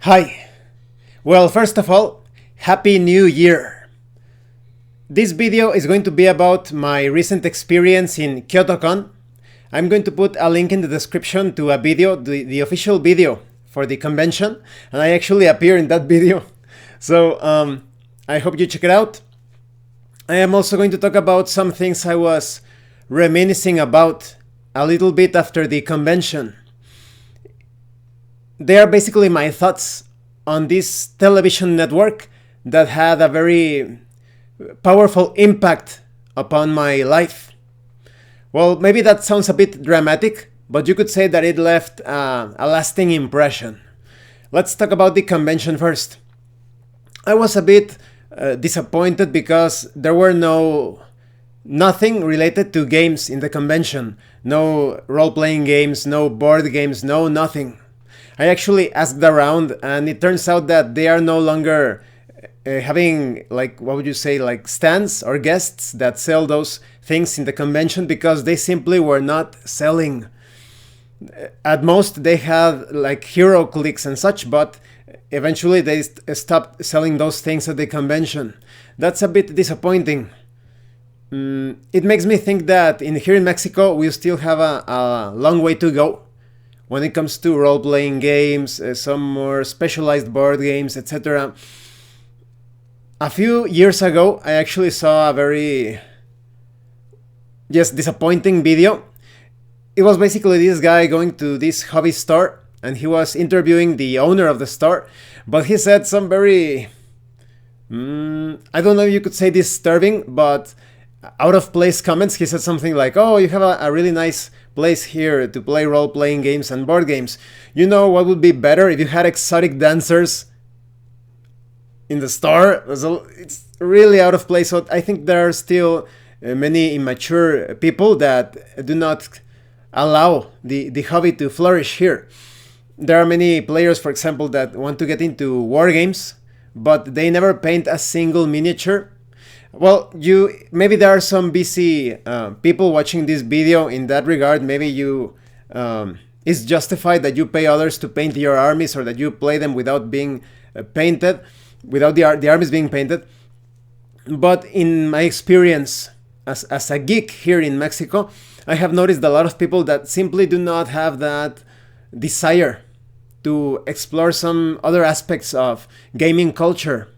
Hi. Well, first of all, Happy New Year. This video is going to be about my recent experience in KyotoCon. I'm going to put a link in the description to a video, the official video for the convention, and I actually appear in that video. So I hope you check it out. I am also going to talk about some things I was reminiscing about a little bit after the convention. They are basically my thoughts on this television network that had a very powerful impact upon my life. Well, maybe that sounds a bit dramatic, but you could say that it left a lasting impression. Let's talk about the convention first. I was a bit disappointed because there were nothing related to games in the convention. No role-playing games, no board games, no nothing. I actually asked around, and it turns out that they are no longer having, like, what would you say, like stands or guests that sell those things in the convention because they simply were not selling. At most, they had like hero clicks and such, but eventually they stopped selling those things at the convention. That's a bit disappointing. It makes me think that here in Mexico, we still have a long way to go when it comes to role-playing games, some more specialized board games, etc. A few years ago, I actually saw a very disappointing video. It was basically this guy going to this hobby store, and he was interviewing the owner of the store, but he said some very, I don't know if you could say disturbing, but out of place comments. He said something like, "Oh, you have a really nice place here to play role-playing games and board games. You know what would be better if you had exotic dancers in the store?" So it's really out of place. So I think there are still many immature people that do not allow the hobby to flourish here. There are many players, for example, that want to get into war games, but they never paint a single miniature. Well, maybe there are some busy people watching this video in that regard. Maybe it's justified that you pay others to paint your armies, or that you play them without being painted, without the armies being painted. But in my experience as a geek here in Mexico, I have noticed a lot of people that simply do not have that desire to explore some other aspects of gaming culture.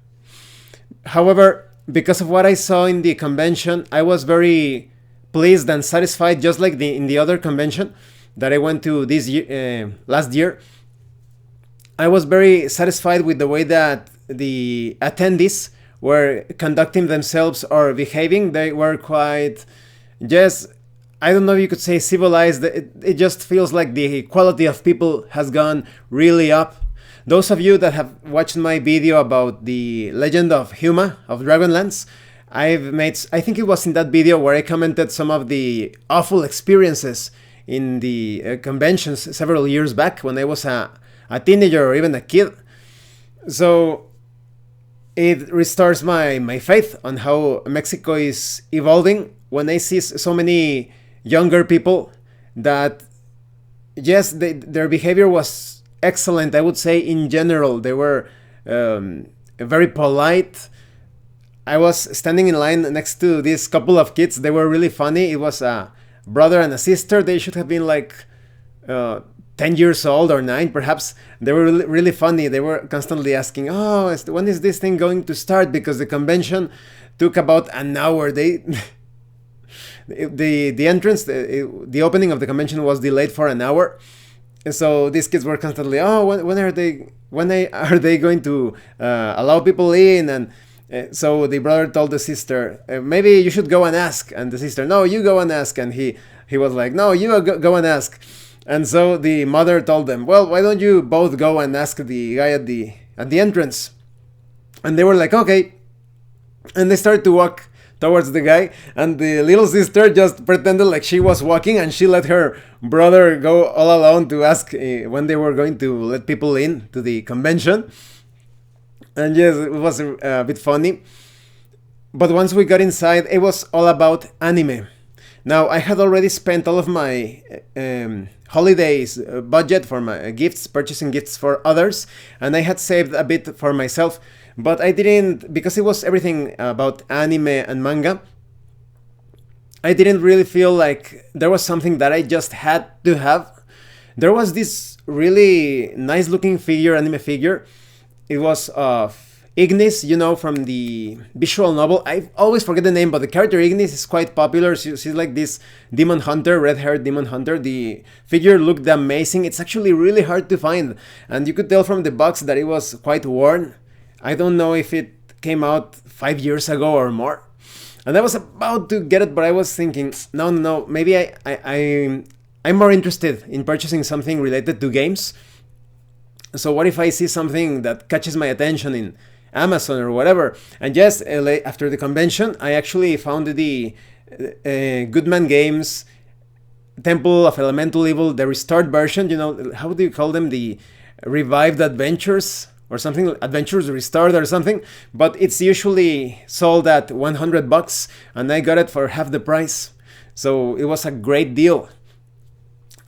However, because of what I saw in the convention, I was very pleased and satisfied, just like in the other convention that I went to this year, last year. I was very satisfied with the way that the attendees were conducting themselves or behaving. They were quite, I don't know if you could say civilized. It just feels like the quality of people has gone really up. Those of you that have watched my video about the Legend of Huma of Dragonlance, I think it was in that video where I commented some of the awful experiences in the conventions several years back when I was a teenager or even a kid. So it restores my faith on how Mexico is evolving when I see so many younger people that, their behavior was excellent. I would say in general they were very polite. I was standing in line next to this couple of kids. They were really funny. It was a brother and a sister. They should have been like 10 years old or 9 perhaps. They were really, really funny. They were constantly asking, "Oh, when is this thing going to start?" Because the convention took about an hour. The entrance, the opening of the convention was delayed for an hour. And so these kids were constantly, "Oh, when are they going to allow people in?" And so the brother told the sister, "Maybe you should go and ask." And the sister, "No, you go and ask." And he was like, "No, you go and ask." And so the mother told them, "Well, why don't you both go and ask the guy at the entrance?" And they were like, "Okay." And they started to walk towards the guy, and the little sister just pretended like she was walking, and she let her brother go all alone to ask when they were going to let people in to the convention. And yes, it was a bit funny. But once we got inside, it was all about anime. Now, I had already spent all of my holidays budget for my gifts, purchasing gifts for others, and I had saved a bit for myself, but I didn't, because it was everything about anime and manga. I didn't really feel like there was something that I just had to have. There was this really nice looking figure, anime figure. It was of Ignis, from the visual novel. I always forget the name, but the character Ignis is quite popular. She's like this demon hunter, red-haired demon hunter. The figure looked amazing. It's actually really hard to find, and you could tell from the box that it was quite worn. I don't know if it came out 5 years ago or more. And I was about to get it, but I was thinking, no, maybe I'm more interested in purchasing something related to games. So what if I see something that catches my attention in Amazon or whatever? And yes, after the convention, I actually found the Goodman Games Temple of Elemental Evil, the restored version. How do you call them? The revived adventures or something, adventures restored or something. But it's usually sold at $100, and I got it for half the price. So it was a great deal.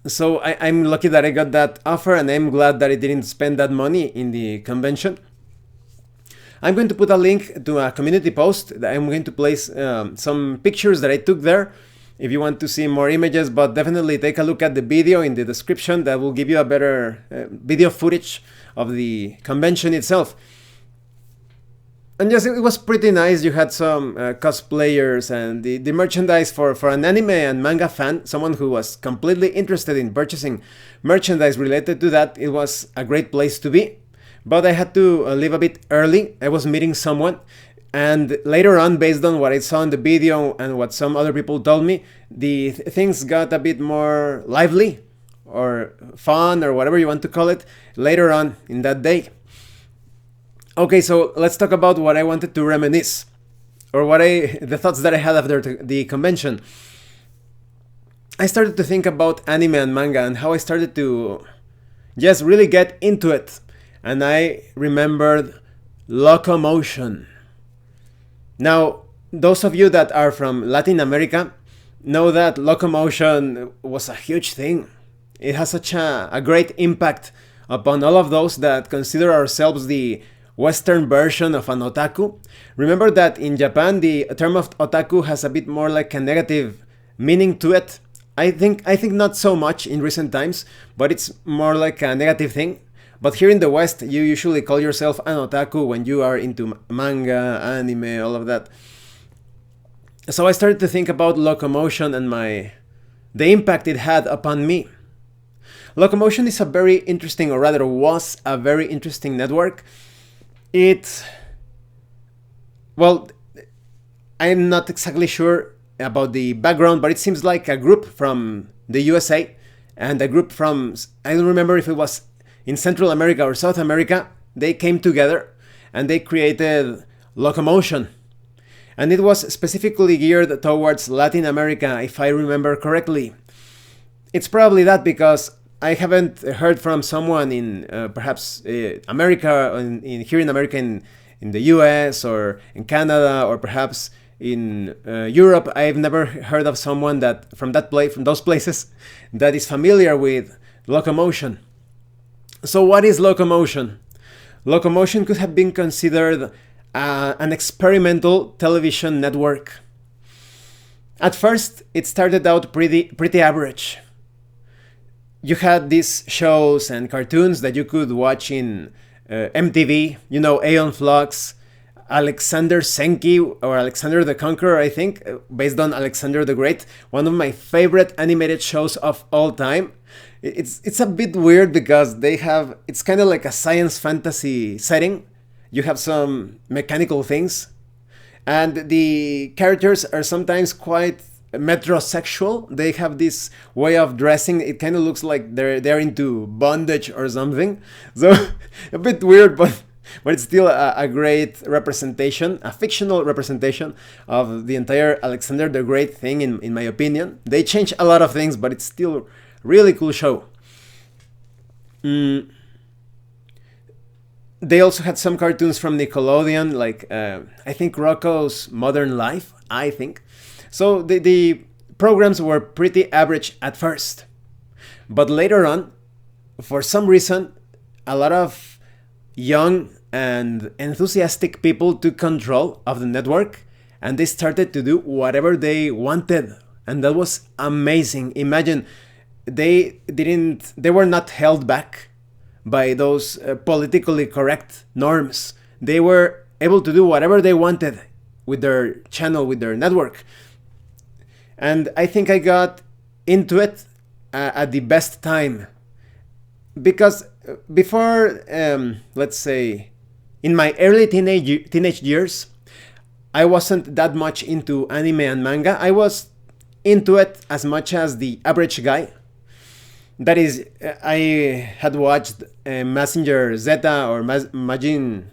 So I'm lucky that I got that offer, and I'm glad that I didn't spend that money in the convention. I'm going to put a link to a community post. I'm going to place some pictures that I took there if you want to see more images, but definitely take a look at the video in the description. That will give you a better video footage of the convention itself. And yes, it was pretty nice. You had some cosplayers, and the merchandise for an anime and manga fan, someone who was completely interested in purchasing merchandise related to that. It was a great place to be. But I had to leave a bit early. I was meeting someone, and later on, based on what I saw in the video and what some other people told me, the things got a bit more lively or fun or whatever you want to call it later on in that day. Okay, so let's talk about what I wanted to reminisce, or the thoughts that I had after the convention. I started to think about anime and manga and how I started to just really get into it. And I remembered Locomotion. Now, those of you that are from Latin America know that Locomotion was a huge thing. It has such a great impact upon all of those that consider ourselves the Western version of an otaku. Remember that in Japan, the term of otaku has a bit more like a negative meaning to it. I think not so much in recent times, but it's more like a negative thing. But here in the West, you usually call yourself an otaku when you are into manga, anime, all of that. So I started to think about Locomotion and the impact it had upon me. Locomotion is a very interesting, or rather was a very interesting network. Well, I'm not exactly sure about the background, but it seems like a group from the USA and a group from, I don't remember if it was in Central America or South America. They came together and they created Locomotion. And it was specifically geared towards Latin America, if I remember correctly. It's probably that because I haven't heard from someone in perhaps America, here in America, in the US or in Canada, or perhaps in Europe. I've never heard of someone that from those places that is familiar with Locomotion. So what is Locomotion? Locomotion could have been considered an experimental television network. At first, it started out pretty average. You had these shows and cartoons that you could watch in MTV, Aeon Flux, Alexander Senki, or Alexander the Conqueror, I think, based on Alexander the Great, one of my favorite animated shows of all time. It's a bit weird because it's kind of like a science fantasy setting. You have some mechanical things, and the characters are sometimes quite metrosexual. They have this way of dressing. It kind of looks like they're into bondage or something. So a bit weird, but it's still a great representation, a fictional representation of the entire Alexander the Great thing, in my opinion. They change a lot of things, but it's still really cool show. They also had some cartoons from Nickelodeon, like I think Rocco's Modern Life, I think. So the programs were pretty average at first. But later on, for some reason, a lot of young and enthusiastic people took control of the network and they started to do whatever they wanted. And that was amazing. Imagine they were not held back by those politically correct norms. They were able to do whatever they wanted with their channel, with their network. And I think I got into it at the best time. Because before, let's say, in my early teenage years, I wasn't that much into anime and manga. I was into it as much as the average guy. That is, I had watched Messenger Zeta or Majin.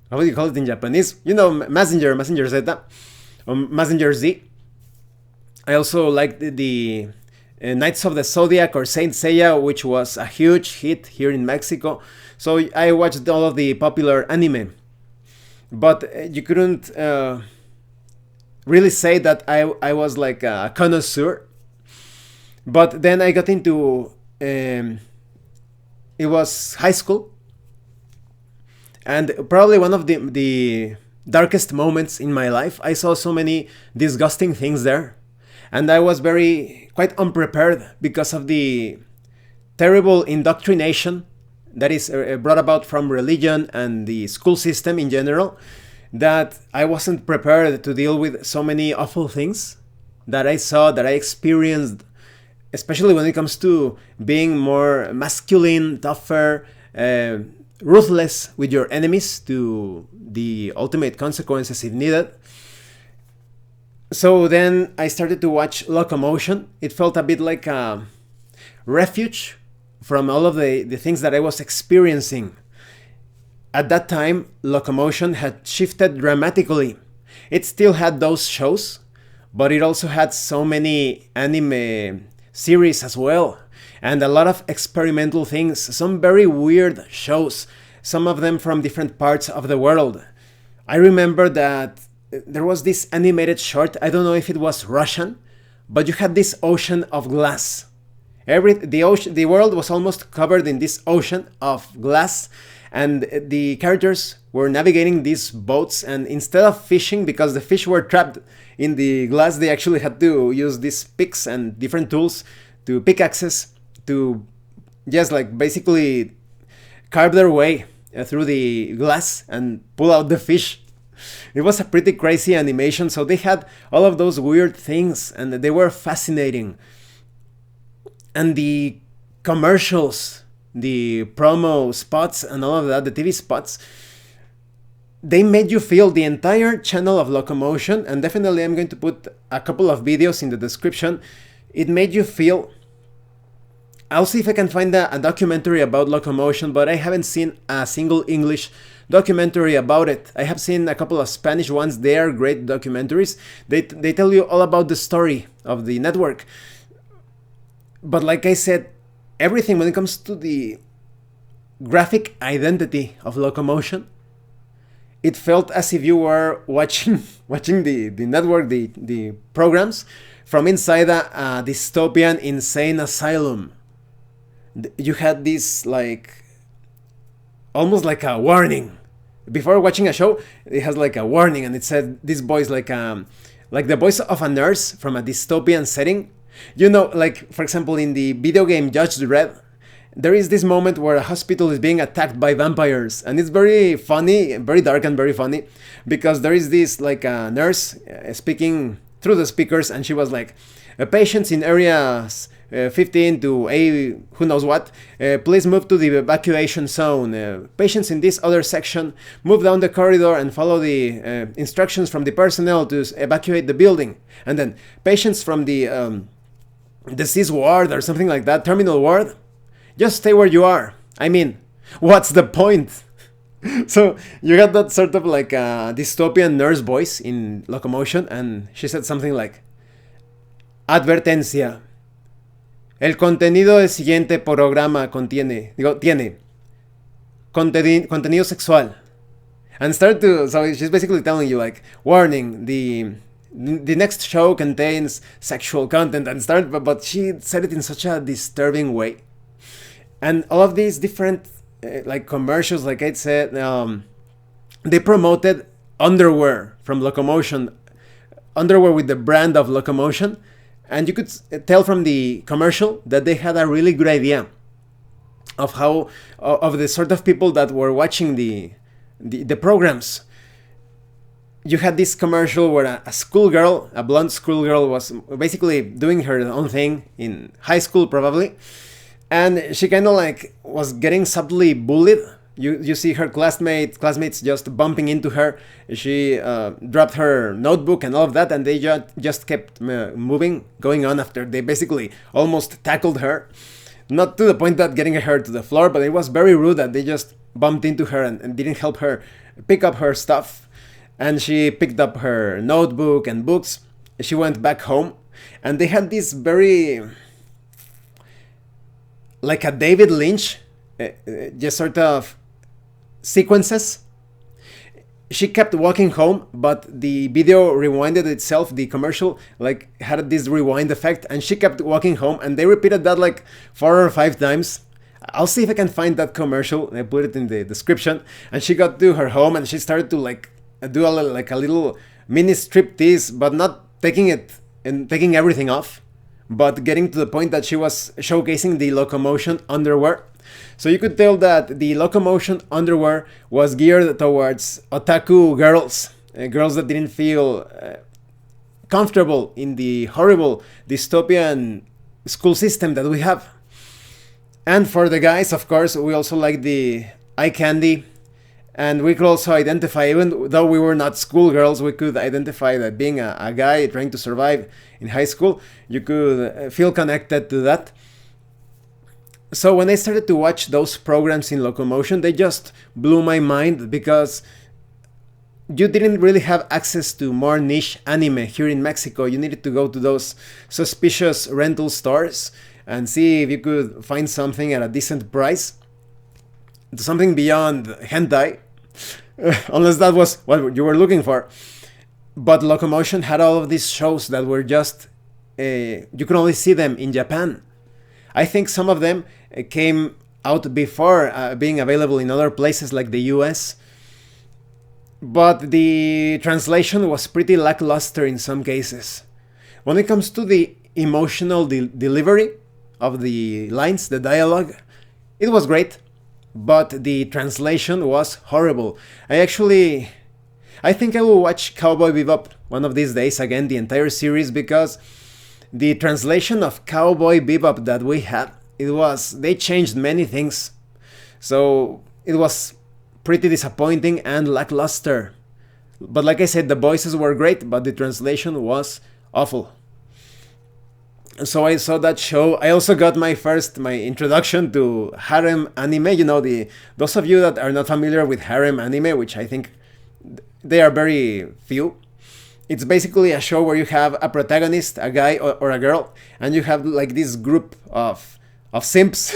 How do you call it in Japanese? You know, Messenger Zeta, or Messenger Z. I also liked the Knights of the Zodiac or Saint Seiya, which was a huge hit here in Mexico. So I watched all of the popular anime. But you couldn't really say that I was like a connoisseur. But then I got into, it was high school. And probably one of the darkest moments in my life. I saw so many disgusting things there. And I was quite unprepared because of the terrible indoctrination that is brought about from religion and the school system in general, that I wasn't prepared to deal with so many awful things that I saw, that I experienced, especially when it comes to being more masculine, tougher, ruthless with your enemies to the ultimate consequences if needed. So then I started to watch Locomotion. It felt a bit like a refuge from all of the things that I was experiencing. At that time, Locomotion had shifted dramatically. It still had those shows, but it also had so many anime series as well, and a lot of experimental things, some very weird shows, some of them from different parts of the world. I remember that there was this animated short, I don't know if it was Russian, but you had this ocean of glass. The world was almost covered in this ocean of glass, and the characters were navigating these boats, and instead of fishing, because the fish were trapped in the glass, they actually had to use these picks and different tools to pickaxes to just like basically carve their way through the glass and pull out the fish. It was a pretty crazy animation, so they had all of those weird things and they were fascinating. And the commercials, the promo spots and all of that, the TV spots, they made you feel the entire channel of Locomotion, and definitely I'm going to put a couple of videos in the description. It made you feel... I'll see if I can find a documentary about Locomotion, but I haven't seen a single English documentary about it. I have seen a couple of Spanish ones. They are great documentaries. They tell you all about the story of the network. But like I said, everything when it comes to the graphic identity of Locomotion, it felt as if you were watching the network, the programs from inside a dystopian insane asylum. You had this like almost like a warning before watching a show. It has like a warning, and it said this voice like the voice of a nurse from a dystopian setting. You know, like for example in the video game Judge Dredd, there is this moment where a hospital is being attacked by vampires, and it's very funny, very dark and very funny, because there is this like a nurse speaking through the speakers, and she was like, patients in areas 15 to A who knows what, please move to the evacuation zone. Patients in this other section, move down the corridor and follow the instructions from the personnel to evacuate the building. And then patients from the disease ward or something like that, terminal ward, just stay where you are. I mean, what's the point? So you got that sort of like a dystopian nurse voice in Locomotion, and she said something like, advertencia. El contenido del siguiente programa tiene contenido sexual. And so she's basically telling you like, warning, the the next show contains sexual content and start, but she said it in such a disturbing way. And all of these different like commercials, like I said, they promoted underwear from Locomotion, underwear with the brand of Locomotion, and you could tell from the commercial that they had a really good idea of how of the sort of people that were watching the programs. You had this commercial where a schoolgirl, a blonde schoolgirl, was basically doing her own thing in high school probably, and she kind of like was getting subtly bullied. You see her classmates just bumping into her. She dropped her notebook and all of that, and they just kept moving, going on after they basically almost tackled her. Not to the point that getting her to the floor, but it was very rude that they just bumped into her and didn't help her pick up her stuff. And she picked up her notebook and books. She went back home, and they had this very like a David Lynch just sort of sequences. She kept walking home, but the video rewinded itself. The commercial like had this rewind effect, and she kept walking home, and they repeated that like 4 or 5 times. I'll see if I can find that commercial. I put it in the description. And she got to her home, and she started to like do a little mini striptease, but not taking it and taking everything off, but getting to the point that she was showcasing the Locomotion underwear. So you could tell that the Locomotion underwear was geared towards otaku girls, girls that didn't feel comfortable in the horrible dystopian school system that we have. And for the guys, of course, we also like the eye candy. And we could also identify, even though we were not schoolgirls, we could identify that being a guy trying to survive in high school, you could feel connected to that. So when I started to watch those programs in Locomotion, they just blew my mind, because you didn't really have access to more niche anime here in Mexico. You needed to go to those suspicious rental stores and see if you could find something at a decent price. Something beyond hentai, unless that was what you were looking for. But Locomotion had all of these shows that were just you could only see them in Japan. I think some of them came out before being available in other places like the US, but the translation was pretty lackluster in some cases. When it comes to the emotional delivery of the lines, the dialogue, it was great. But the translation was horrible. I think I will watch Cowboy Bebop one of these days again, the entire series, because the translation of Cowboy Bebop that we had, they changed many things. So it was pretty disappointing and lackluster. But like I said, the voices were great, but the translation was awful. So I saw that show. I also got my introduction to harem anime. You know, those of you that are not familiar with harem anime, which I think they are very few. It's basically a show where you have a protagonist, a guy or a girl, and you have like this group of simps.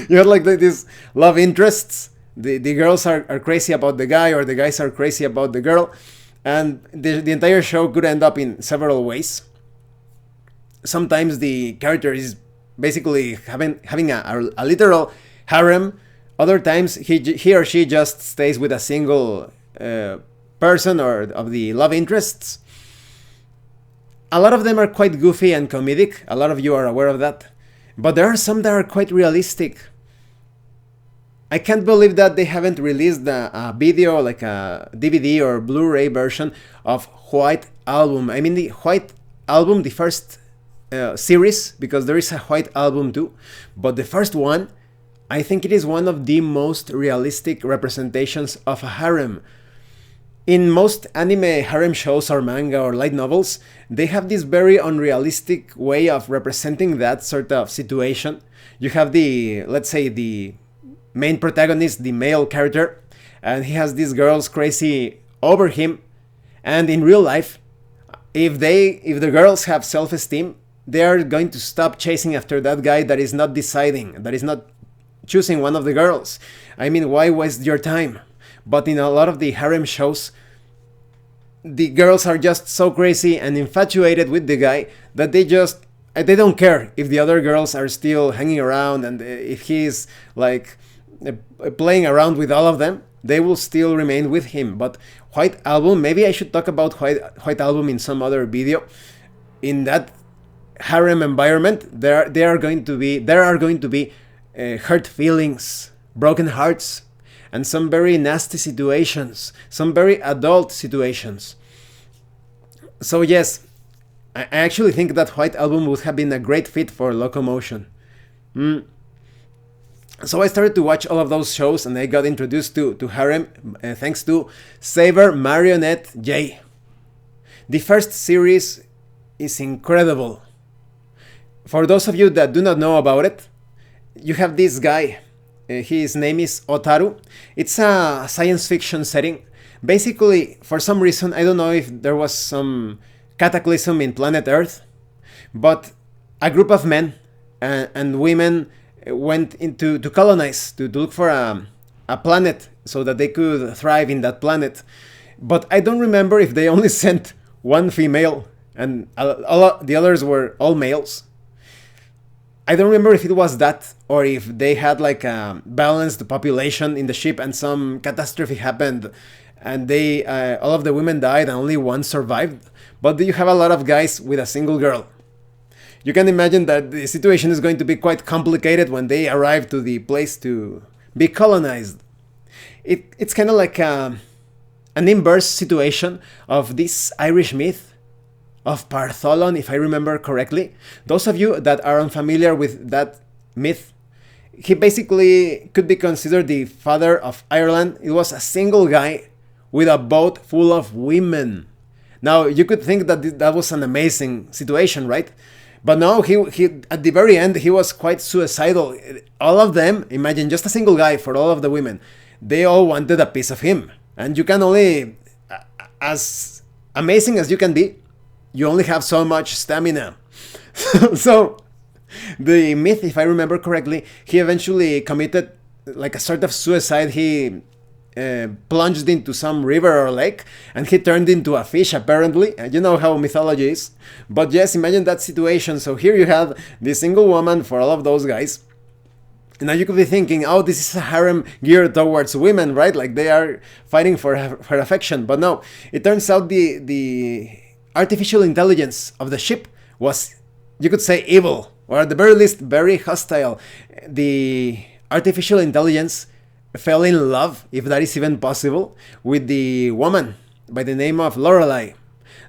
You have like these love interests. The girls are crazy about the guy, or the guys are crazy about the girl, and the entire show could end up in several ways. Sometimes the character is basically having a literal harem. Other times he or she just stays with a single person or of the love interests. A lot of them are quite goofy and comedic. A lot of you are aware of that. But there are some that are quite realistic. I can't believe that they haven't released a video, like a DVD or Blu-ray version of White Album. I mean the White Album, the first series, because there is a White Album too, but the first one, I think it is one of the most realistic representations of a harem. In most anime harem shows or manga or light novels, they have this very unrealistic way of representing that sort of situation. You have let's say the main protagonist, the male character, and he has these girls crazy over him, and in real life, if the girls have self-esteem, they are going to stop chasing after that guy that is not choosing one of the girls. I mean, why waste your time? But in a lot of the harem shows, the girls are just so crazy and infatuated with the guy that they don't care if the other girls are still hanging around, and if he's like playing around with all of them, they will still remain with him. But White Album, maybe I should talk about White Album in some other video. In that harem environment, there are going to be hurt feelings, broken hearts, and some very nasty situations, some very adult situations. So yes, I actually think that White Album would have been a great fit for Locomotion. So I started to watch all of those shows, and I got introduced to harem thanks to Saber Marionette J. The first series is incredible. For those of you that do not know about it, you have this guy. His name is Otaru. It's a science fiction setting. Basically, for some reason, I don't know if there was some cataclysm in planet Earth, but a group of men and women went into to colonize, to look for a planet so that they could thrive in that planet. But I don't remember if they only sent one female and the others were all males. I don't remember if it was that, or if they had like a balanced population in the ship and some catastrophe happened and they all of the women died and only one survived. But you have a lot of guys with a single girl. You can imagine that the situation is going to be quite complicated when they arrive to the place to be colonized. It's kind of like an inverse situation of this Irish myth of Partholon, if I remember correctly. Those of you that are unfamiliar with that myth, he basically could be considered the father of Ireland. It was a single guy with a boat full of women. Now, you could think that that was an amazing situation, right? But no, he at the very end, he was quite suicidal. All of them, imagine just a single guy for all of the women, they all wanted a piece of him. And you can only, as amazing as you can be, you only have so much stamina. So, the myth, if I remember correctly, he eventually committed like a sort of suicide. He plunged into some river or lake, and he turned into a fish, apparently. You know how mythology is. But yes, imagine that situation. So here you have this single woman for all of those guys. Now you could be thinking, oh, this is a harem geared towards women, right? Like they are fighting for her affection. But no, it turns out the artificial intelligence of the ship was, you could say, evil, or at the very least, very hostile. The artificial intelligence fell in love, if that is even possible, with the woman by the name of Lorelei.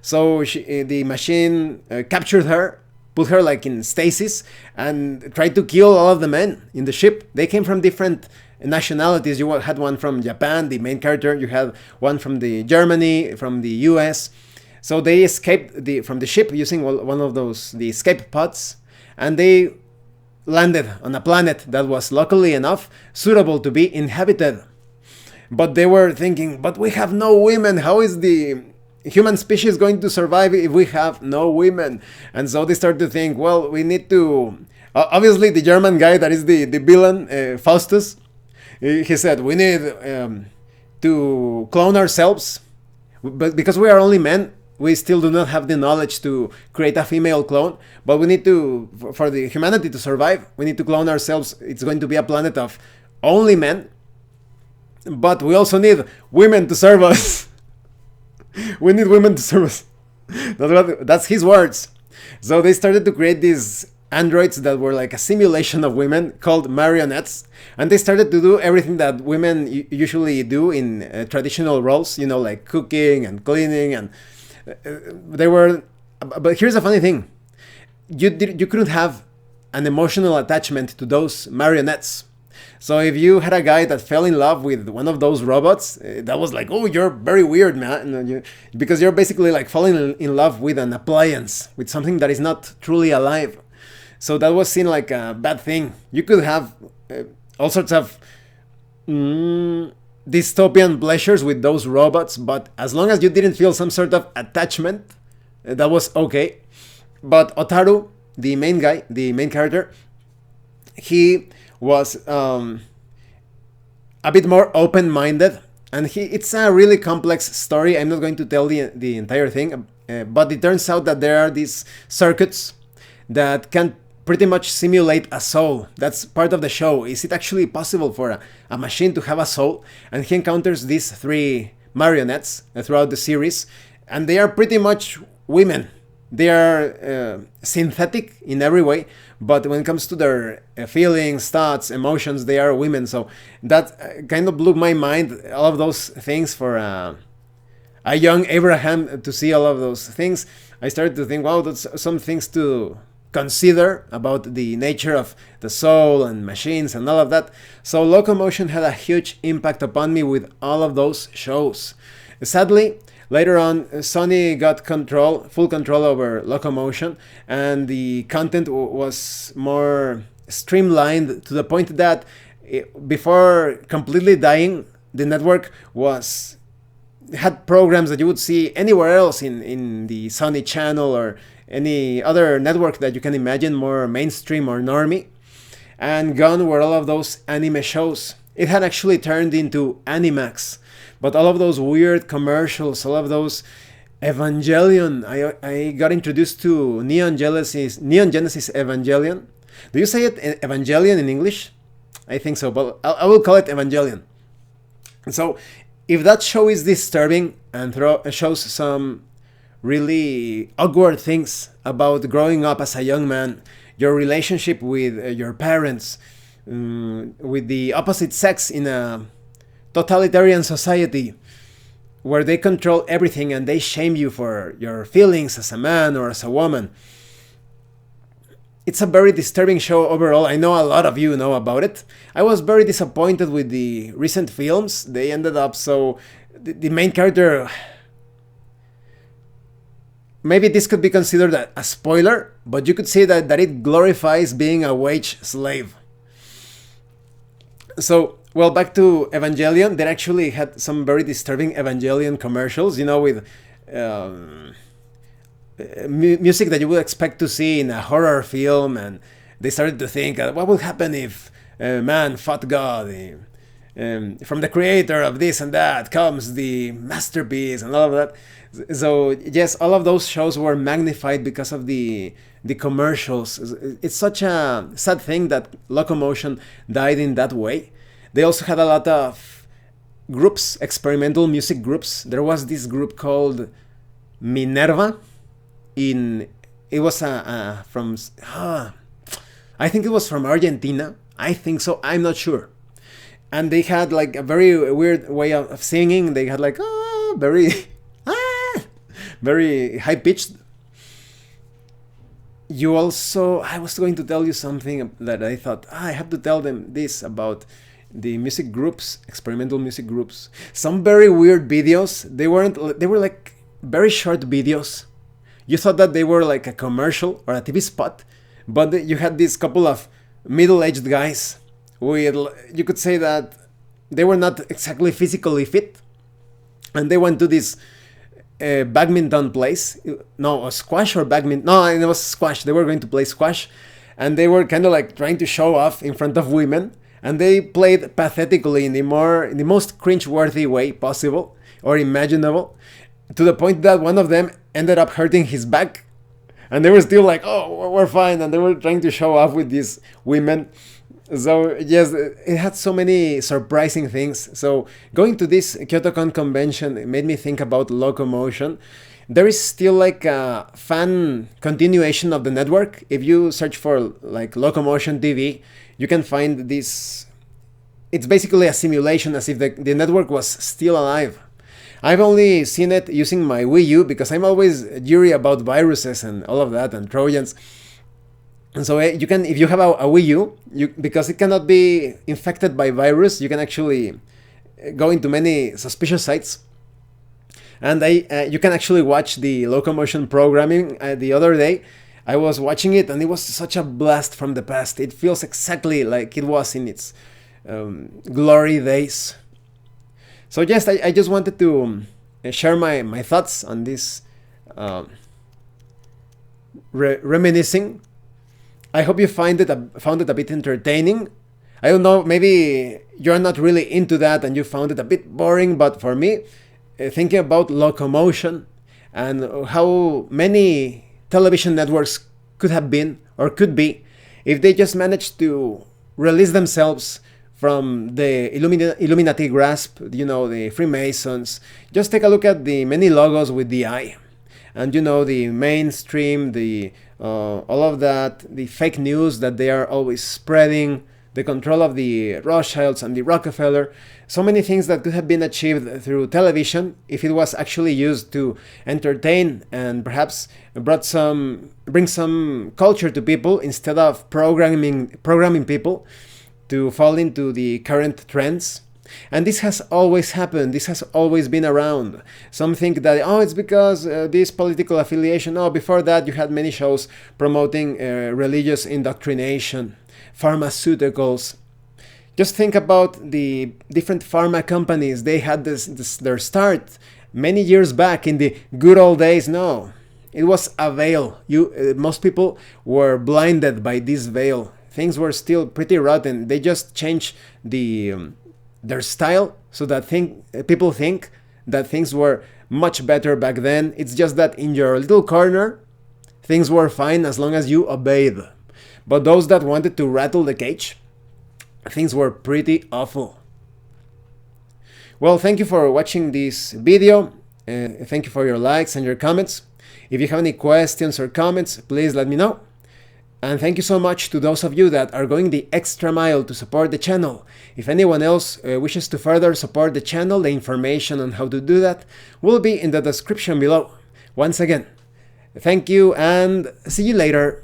So the machine captured her, put her like in stasis, and tried to kill all of the men in the ship. They came from different nationalities. You had one from Japan, the main character. You had one from the Germany, from the US. So they escaped from the ship using one of the escape pods, and they landed on a planet that was luckily enough suitable to be inhabited. But they were thinking, but we have no women. How is the human species going to survive if we have no women? And so they started to think, well, we need to... obviously, the German guy that is the villain, Faustus, he said, we need to clone ourselves. But because we are only men, we still do not have the knowledge to create a female clone, but we need to, for the humanity to survive, we need to clone ourselves. It's going to be a planet of only men, but we also need women to serve us. We need women to serve us. That's his words. So they started to create these androids that were like a simulation of women called marionettes, and they started to do everything that women usually do in traditional roles, you know, like cooking and cleaning, and they were... But here's the funny thing. You couldn't have an emotional attachment to those marionettes. So if you had a guy that fell in love with one of those robots, that was like, oh, you're very weird, man. Because you're basically like falling in love with an appliance, with something that is not truly alive. So that was seen like a bad thing. You could have all sorts of dystopian pleasures with those robots, but as long as you didn't feel some sort of attachment, that was okay. But Otaru, the main guy, the main character, he was a bit more open-minded and it's a really complex story. I'm not going to tell the entire thing, but it turns out that there are these circuits that can pretty much simulate a soul. That's part of the show. Is it actually possible for a machine to have a soul? And he encounters these three marionettes throughout the series, and they are pretty much women. They are synthetic in every way, but when it comes to their feelings, thoughts, emotions, they are women. So that kind of blew my mind, all of those things for a young Abraham to see all of those things. I started to think, wow, that's some things to consider about the nature of the soul and machines and all of that. So Locomotion had a huge impact upon me with all of those shows. Sadly, later on, Sony got full control over Locomotion, and the content was more streamlined to the point that before completely dying, the network had programs that you would see anywhere else in the Sony channel or any other network that you can imagine, more mainstream or normie. And gone were all of those anime shows. It had actually turned into Animax. But all of those weird commercials, all of those Evangelion, I got introduced to Neon Genesis Evangelion. Do you say it Evangelion in English? I think so, but I will call it Evangelion. And so, if that show is disturbing and shows some really awkward things about growing up as a young man, your relationship with your parents, with the opposite sex in a totalitarian society where they control everything and they shame you for your feelings as a man or as a woman. It's a very disturbing show overall. I know a lot of you know about it. I was very disappointed with the recent films. They ended up so... The main character... Maybe this could be considered a spoiler, but you could say that it glorifies being a wage slave. So, well, back to Evangelion. They actually had some very disturbing Evangelion commercials, with music that you would expect to see in a horror film, and they started to think, what would happen if man fought God? From the creator of this and that comes the masterpiece and all of that. So yes, all of those shows were magnified because of the commercials. It's such a sad thing that Locomotion died in that way. They also had a lot of groups, experimental music groups. There was this group called Minerva. It was from I think it was from Argentina. I think so. I'm not sure. And they had like a very weird way of singing. They had like very very high pitched. I was going to tell you something that I thought I have to tell them this about the music groups, experimental music groups. Some very weird videos. They were like very short videos. You thought that they were like a commercial or a TV spot, but you had this couple of middle-aged guys with, you could say that they were not exactly physically fit, and they went to this badminton place. No, a squash or badminton. No, it was squash. They were going to play squash, and they were kind of like trying to show off in front of women, and they played pathetically in the most cringe-worthy way possible or imaginable, to the point that one of them ended up hurting his back, and they were still like, oh, we're fine, and they were trying to show off with these women. So yes, it had so many surprising things. So going to this KyotoCon convention made me think about Locomotion. There is still like a fan continuation of the network. If you search for like Locomotion TV, you can find this. It's basically a simulation, as if the network was still alive. I've only seen it using my Wii U because I'm always leery about viruses and all of that and Trojans. And so you can, if you have a Wii U, because it cannot be infected by virus, you can actually go into many suspicious sites. And you can actually watch the Locomotion programming. The other day, I was watching it, and it was such a blast from the past. It feels exactly like it was in its glory days. So yes, I just wanted to share my thoughts on this reminiscing. I hope you found it a bit entertaining. I don't know, maybe you're not really into that and you found it a bit boring, but for me, thinking about Locomotion and how many television networks could have been or could be if they just managed to release themselves from the Illuminati grasp, the Freemasons. Just take a look at the many logos with the eye. And the mainstream, the all of that, the fake news that they are always spreading, the control of the Rothschilds and the Rockefeller, so many things that could have been achieved through television if it was actually used to entertain and perhaps bring some culture to people instead of programming people to fall into the current trends. And this has always happened. This has always been around. Some think that, it's because this political affiliation. Oh, before that you had many shows promoting religious indoctrination, pharmaceuticals. Just think about the different pharma companies. They had their start many years back in the good old days. No, it was a veil. Most people were blinded by this veil. Things were still pretty rotten. They just changed their style so that people think that things were much better back then. It's just that in your little corner, things were fine as long as you obeyed. But those that wanted to rattle the cage, things were pretty awful. Well, thank you for watching this video. Thank you for your likes and your comments. If you have any questions or comments, please let me know. And thank you so much to those of you that are going the extra mile to support the channel. If anyone else wishes to further support the channel, the information on how to do that will be in the description below. Once again, thank you and see you later.